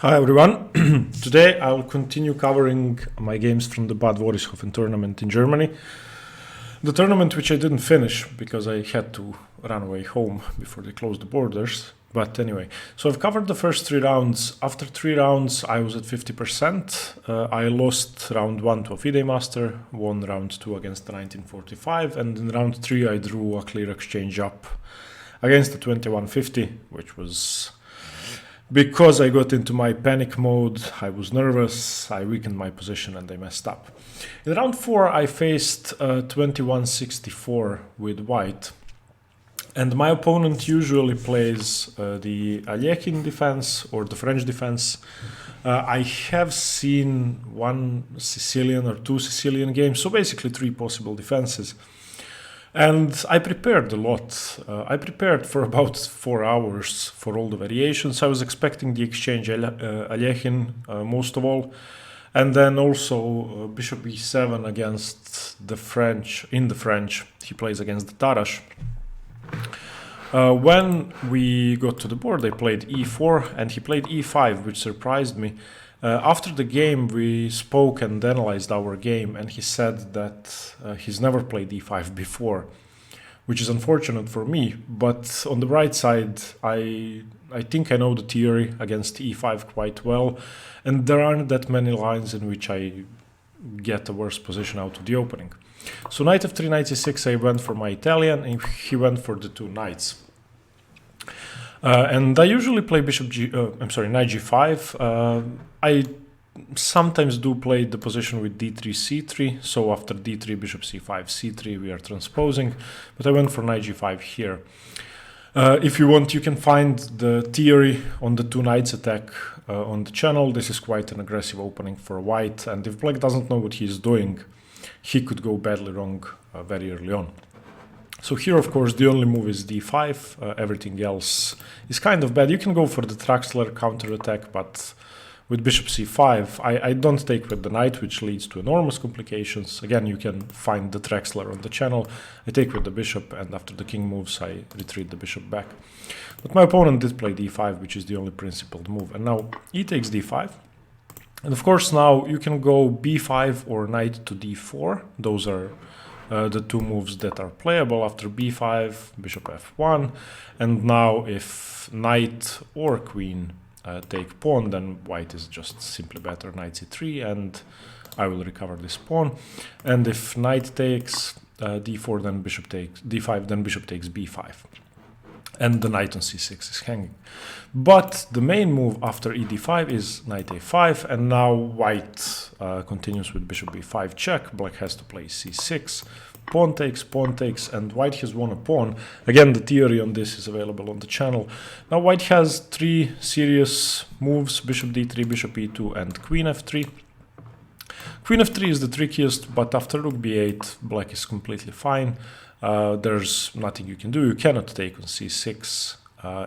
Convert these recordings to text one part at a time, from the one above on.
Hi everyone. Today I'll continue covering my games from the Bad Vorishofen tournament in Germany. The tournament which I didn't finish because I had to run away home before they closed the borders. But anyway, so I've covered the first 3 rounds. After 3 rounds I was at 50%. I lost round 1 to a FIDE master, won round 2 against the 1945, and in round 3 I drew a clear exchange up against the 2150, which was because I got into my panic mode. I was nervous, I weakened my position and I messed up. In round 4 I faced 2164 with white, and my opponent usually plays the Alekhine defense or the French defense. I have seen 1 Sicilian or 2 Sicilian games, so basically 3 possible defenses. And I prepared a lot. I prepared for about 4 hours for all the variations. I was expecting the exchange Alekhine most of all. And then also Bishop E7 against the French. In the French, he plays against the Tarrasch. When we got to the board, I played E4 and he played E5, which surprised me. After the game we spoke and analyzed our game, and he said that he's never played e5 before, which is unfortunate for me, but on the bright side I think I know the theory against e5 quite well, and there aren't that many lines in which I get a worse position out of the opening. So knight f3 Nc6, I went for my Italian and he went for the 2 knights. And I usually play knight g5. I sometimes do play the position with d3 c3, so after d3 bishop c5 c3 we are transposing, but I went for knight g5 here. If you want, you can find the theory on the 2 knights attack on the channel. This is quite an aggressive opening for white, and if black doesn't know what he is doing, he could go badly wrong very early on. So here, of course, the only move is d5. Everything else is kind of bad. You can go for the Traxler counterattack, but with bishop c5, I don't take with the knight, which leads to enormous complications. Again, you can find the Traxler on the channel. I take with the bishop, and after the king moves, I retreat the bishop back. But my opponent did play d5, which is the only principled move. And now e takes d5. And of course, now you can go b5 or knight to d4. Those are the 2 moves that are playable. After b5, bishop f1, and now if knight or queen take pawn, then white is just simply better, knight c3, and I will recover this pawn. And if knight takes d4, then bishop takes d5, then bishop takes b5, and the knight on c6 is hanging. But the main move after ed5 is knight a5, and now white continues with bishop b5 check. Black has to play c6, pawn takes, and white has won a pawn. Again, the theory on this is available on the channel. Now white has 3 serious moves: bishop d3, bishop e2, and queen f3. Queen f3 is the trickiest, but after rook b8, black is completely fine. There's nothing you can do. You cannot take on c6.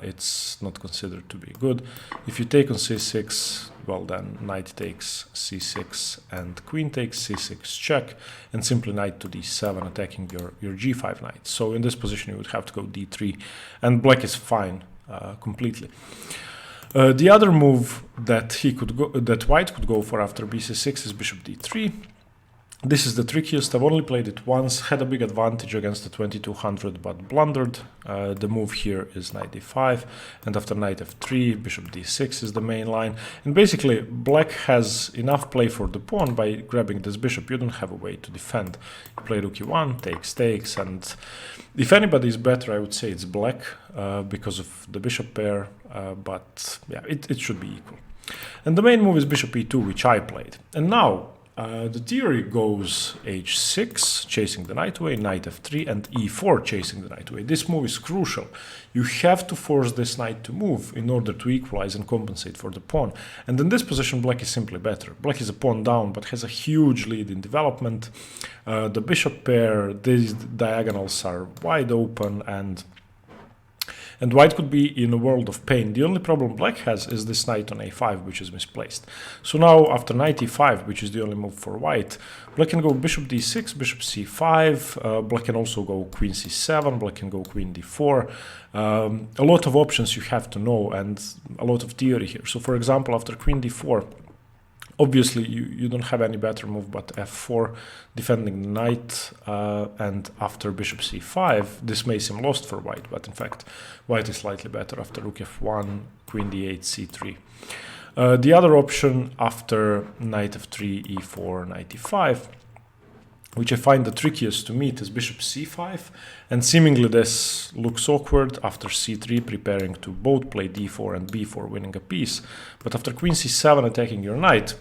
It's not considered to be good. If you take on c6, well then knight takes c6 and queen takes c6 check, and simply knight to d7 attacking your g5 knight. So in this position you would have to go d3, and black is fine completely. The other move that white could go for after bc6 is bishop d3. This is the trickiest. I've only played it once, had a big advantage against the 2200, but blundered. The move here is knight d5, and after knight f3, bishop d6 is the main line. And basically, black has enough play for the pawn by grabbing this bishop. You don't have a way to defend. You play rook e1, takes, and if anybody is better, I would say it's black because of the bishop pair, but yeah, it should be equal. And the main move is bishop e2, which I played. And now, the theory goes h6, chasing the knight away, knight f3, and e4, chasing the knight away. This move is crucial. You have to force this knight to move in order to equalize and compensate for the pawn. And in this position, black is simply better. Black is a pawn down, but has a huge lead in development. The bishop pair, these diagonals are wide open, and and white could be in a world of pain. The only problem black has is this knight on a5, which is misplaced. So now after knight e5, which is the only move for white, black can go bishop d6, bishop c5, black can also go queen c7, black can go queen d4. A lot of options you have to know, and a lot of theory here. So for example, after queen d4, obviously, you don't have any better move but f4, defending the knight, and after bishop c5, this may seem lost for white, but in fact, white is slightly better after rook f1, queen d8, c3. The other option after knight f3, e4, knight e5, which I find the trickiest to meet, is bishop c5, and seemingly this looks awkward after c3, preparing to both play d4 and b4, winning a piece. But after queen c7 attacking your knight,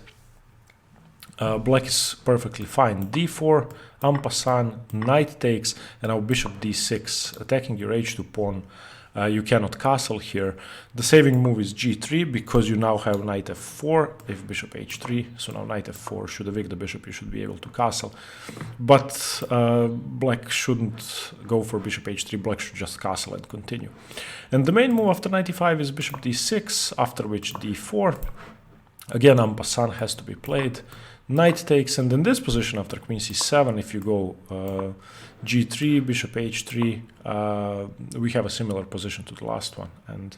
black is perfectly fine. d4, en passant, knight takes, and now bishop d6, attacking your h2 pawn. You cannot castle here. The saving move is g3, because you now have knight f4, if bishop h3, so now knight f4 should evict the bishop, you should be able to castle. But black shouldn't go for bishop h3, black should just castle and continue. And the main move after knight e5 is bishop d6, after which d4. Again, en passant has to be played. Knight takes, and in this position after queen c7, if you go g3, bishop h3, we have a similar position to the last one. And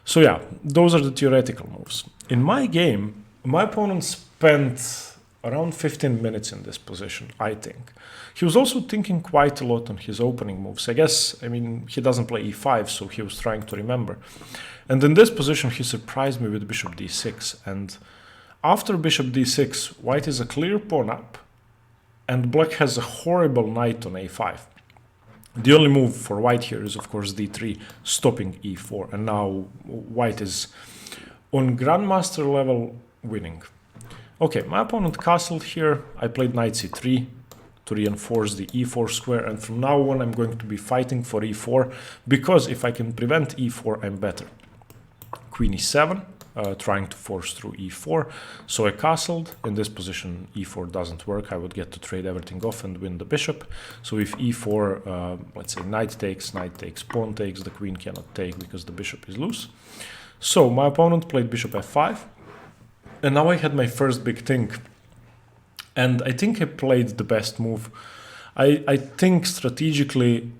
so yeah, those are the theoretical moves. In my game, my opponent spent around 15 minutes in this position, I think. He was also thinking quite a lot on his opening moves. I guess, I mean, he doesn't play e5, so he was trying to remember. And in this position, he surprised me with bishop d6, and after bishop d6, white is a clear pawn up, and black has a horrible knight on a5. The only move for white here is, of course, d3, stopping e4, and now white is on grandmaster level winning. Okay, my opponent castled here. I played knight c3 to reinforce the e4 square, and from now on I'm going to be fighting for e4, because if I can prevent e4, I'm better. Queen e7. Trying to force through e4, so I castled. In this position, e4 doesn't work. I would get to trade everything off and win the bishop. So if e4, let's say knight takes, pawn takes, the queen cannot take because the bishop is loose. So my opponent played bishop f5, and now I had my first big thing, and I think I played the best move. I think strategically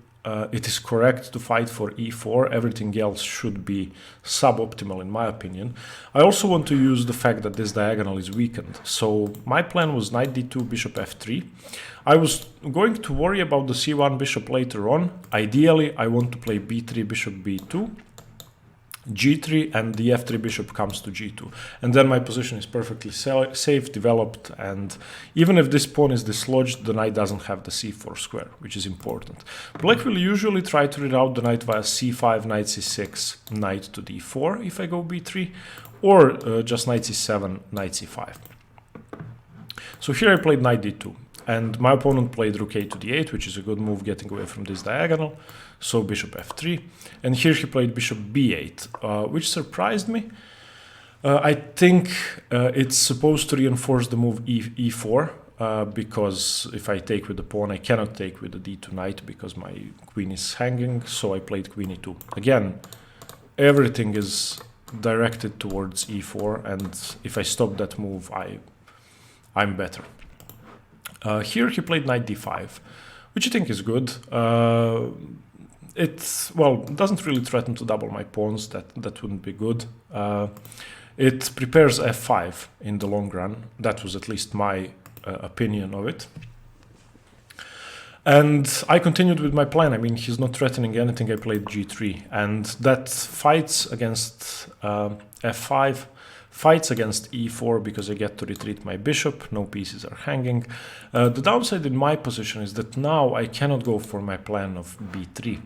it is correct to fight for e4. Everything else should be suboptimal in my opinion. I also want to use the fact that this diagonal is weakened. So my plan was knight d2, bishop f3. I was going to worry about the c1 bishop later on. Ideally, I want to play b3, bishop b2, g3, and the f3 bishop comes to g2, and then my position is perfectly safe, developed, and even if this pawn is dislodged, the knight doesn't have the c4 square, which is important. Black will usually try to reroute the knight via c5, knight c6, knight to d4 if I go b3, or just knight c7, knight c5. So here I played knight d2, and my opponent played rook a to d8, which is a good move getting away from this diagonal. So bishop f3, and here he played bishop b8, which surprised me. I think it's supposed to reinforce the move e4, because if I take with the pawn, I cannot take with the d2 knight because my queen is hanging, so I played queen e2. Again, everything is directed towards e4, and if I stop that move, I'm better. Here he played knight d5, which I think is good. It doesn't really threaten to double my pawns. That wouldn't be good. It prepares f5 in the long run. That was at least my opinion of it. And I continued with my plan. I mean, he's not threatening anything. I played g3, and that fights against f5, fights against e4 because I get to retreat my bishop, no pieces are hanging. The downside in my position is that now I cannot go for my plan of b3.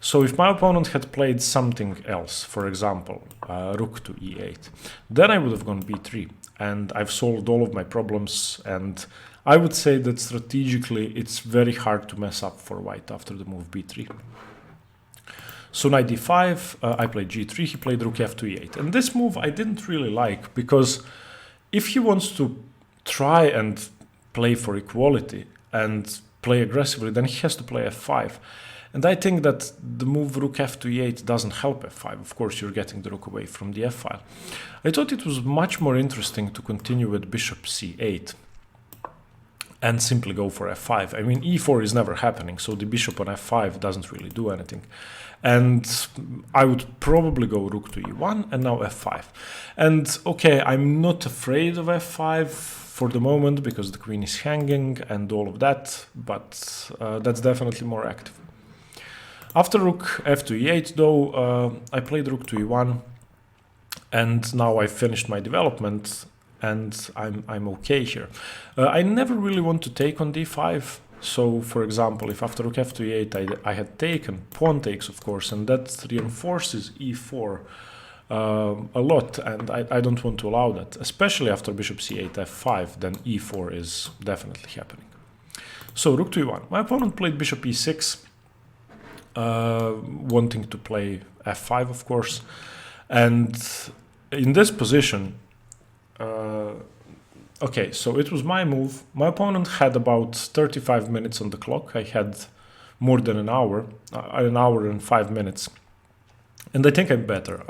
So if my opponent had played something else, for example, rook to e8, then I would have gone b3, and I've solved all of my problems, and I would say that strategically it's very hard to mess up for white after the move b3. So knight d5, I played g3, he played rook f to e8. And this move I didn't really like, because if he wants to try and play for equality and play aggressively, then he has to play f5. And I think that the move rook f to e8 doesn't help f5. Of course, you're getting the rook away from the f file. I thought it was much more interesting to continue with bishop c8 and simply go for f5. I mean, e4 is never happening, so the bishop on f5 doesn't really do anything. And I would probably go rook to e1 and now f5. And okay, I'm not afraid of f5 for the moment because the queen is hanging and all of that, but that's definitely more active. After rook f to e8 though, I played rook to e1 and now I finished my development and I'm okay here. I never really want to take on d5. So for example, if after rook f to e8 I had taken, pawn takes of course, and that reinforces e4 a lot, and I don't want to allow that, especially after bishop c8 f5, then e4 is definitely happening. So rook to e1. My opponent played bishop e6, wanting to play f5 of course, and in this position, okay, so it was my move. My opponent had about 35 minutes on the clock. I had more than an hour and 5 minutes. And I think I'm better.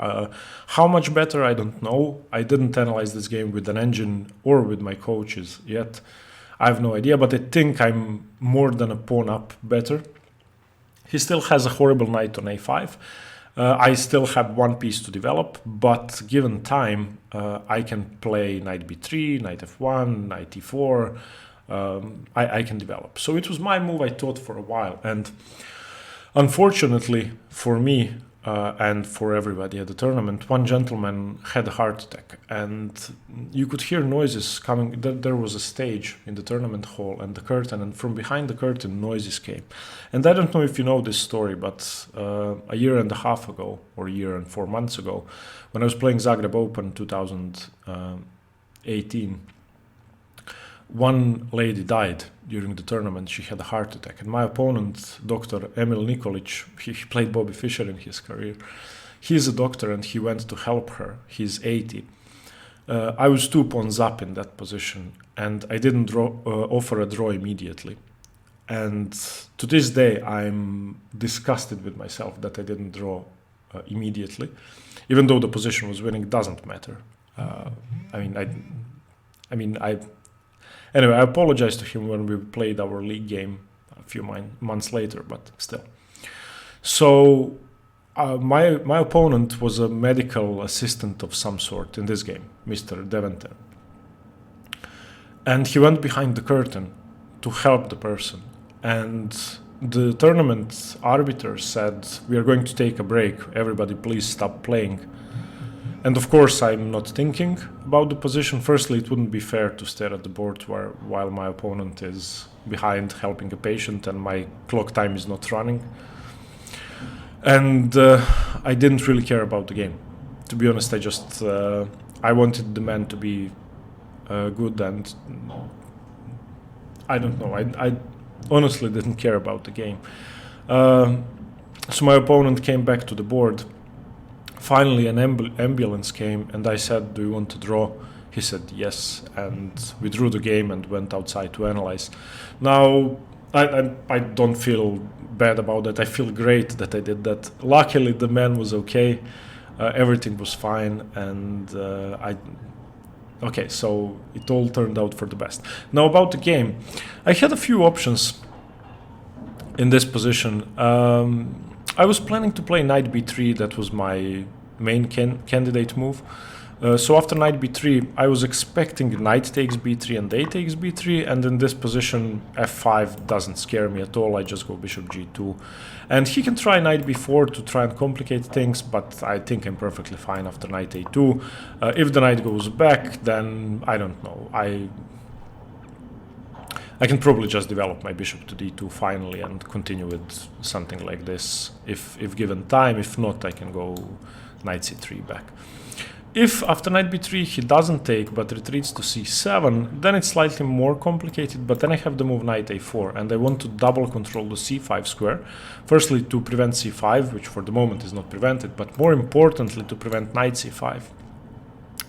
How much better, I don't know. I didn't analyze this game with an engine or with my coaches yet. I have no idea, but I think I'm more than a pawn up better. He still has a horrible knight on a5. I still have one piece to develop, but given time, I can play knight b3, knight f1, knight e4. I can develop. So it was my move, I thought, for a while. And unfortunately for me and for everybody at the tournament, one gentleman had a heart attack. And you could hear noises coming. There was a stage in the tournament hall and the curtain, and from behind the curtain noises came. And I don't know if you know this story, but a year and a half ago, or a year and 4 months ago, when I was playing Zagreb Open 2018, one lady died during the tournament. She had a heart attack. And my opponent, Dr. Emil Nikolic, he played Bobby Fischer in his career. He's a doctor and he went to help her. He's 80. I was 2 pawns up in that position and I didn't offer a draw immediately. And to this day, I'm disgusted with myself that I didn't draw immediately. Even though the position was winning, doesn't matter. Anyway, I apologized to him when we played our league game a few months later, but still. So my opponent was a medical assistant of some sort in this game, Mr. Deventer. And he went behind the curtain to help the person. And the tournament arbiter said, "We are going to take a break. Everybody please stop playing." And of course, I'm not thinking about the position. Firstly, it wouldn't be fair to stare at the board while my opponent is behind helping a patient and my clock time is not running. And I didn't really care about the game. To be honest, I wanted the man to be good, and I don't know. I honestly didn't care about the game. So my opponent came back to the board. Finally, an ambulance came and I said, "Do you want to draw?" He said yes, and we drew the game and went outside to analyze. Now, I don't feel bad about that. I feel great that I did that. Luckily, the man was okay. Everything was fine, and okay, so it all turned out for the best. Now, about the game. I had a few options in this position. I was planning to play knight b3. That was my main candidate move. So after knight b3, I was expecting knight takes b3 and a takes b3, and in this position f5 doesn't scare me at all. I just go bishop g2, and he can try knight b4 to try and complicate things, but I think I'm perfectly fine after knight a2. If the knight goes back, then I don't know. I can probably just develop my bishop to d2 finally and continue with something like this if given time. If not, I can go knight c3 back. If after knight b3 he doesn't take but retreats to c7, then it's slightly more complicated, but then I have the move knight a4 and I want to double control the c5 square. Firstly, to prevent c5, which for the moment is not prevented, but more importantly to prevent knight c5.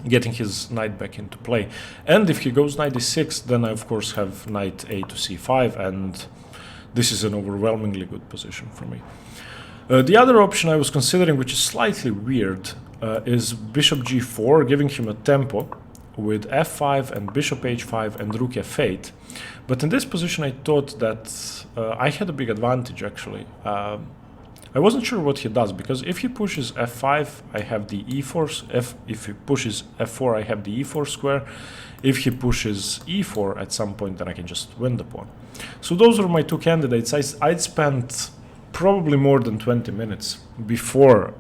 Getting his knight back into play. And if he goes knight d6, then I of course have knight a to c5, and this is an overwhelmingly good position for me. The other option I was considering, which is slightly weird, is bishop g4, giving him a tempo with f5 and bishop h5 and rook f8. But in this position, I thought that I had a big advantage, actually. I wasn't sure what he does, because if he pushes f5, I have the e4. If he pushes f4, I have the e4 square. If he pushes e4 at some point, then I can just win the pawn. So those were my two candidates. I'd spent probably more than 20 minutes before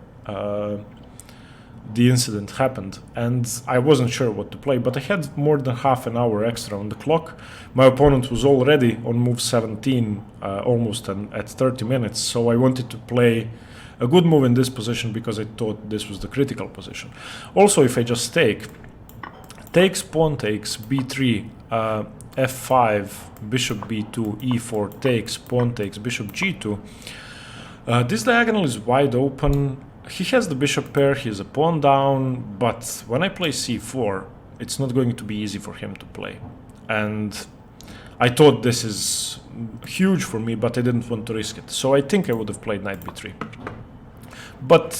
the incident happened, and I wasn't sure what to play, but I had more than half an hour extra on the clock. My opponent was already on move 17, almost at 30 minutes, so I wanted to play a good move in this position because I thought this was the critical position. Also, if I just takes pawn takes b3, f5, bishop b2, e4 takes, pawn takes, bishop g2, this diagonal is wide open. He has the bishop pair, he has a pawn down, but when I play c4, it's not going to be easy for him to play. And I thought this is huge for me, but I didn't want to risk it. So I think I would have played knight b3. But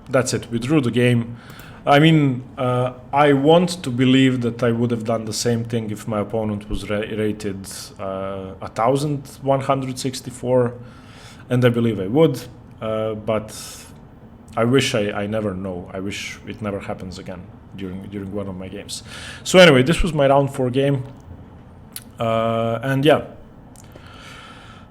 that's it, we drew the game. I mean, I want to believe that I would have done the same thing if my opponent was rated 1164, and I believe I would. But I wish I never know. I wish it never happens again during one of my games. So anyway, this was my round 4 game, and yeah,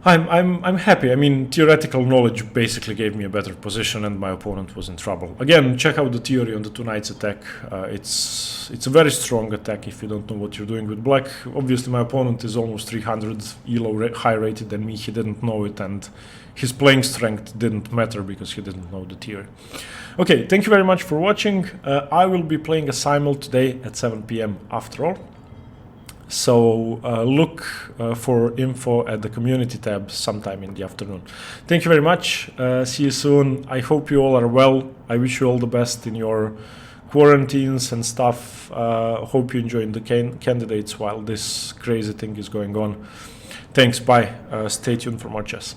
I'm happy. I mean, theoretical knowledge basically gave me a better position, and my opponent was in trouble. Again, check out the theory on the 2 knights attack. It's a very strong attack if you don't know what you're doing with black. Obviously, my opponent is almost 300 elo high rated than me. He didn't know it, and his playing strength didn't matter because he didn't know the theory. Okay, thank you very much for watching. I will be playing a simul today at 7 p.m. after all. So look for info at the community tab sometime in the afternoon. Thank you very much. See you soon. I hope you all are well. I wish you all the best in your quarantines and stuff. Hope you enjoyed the candidates while this crazy thing is going on. Thanks. Bye. Stay tuned for more chess.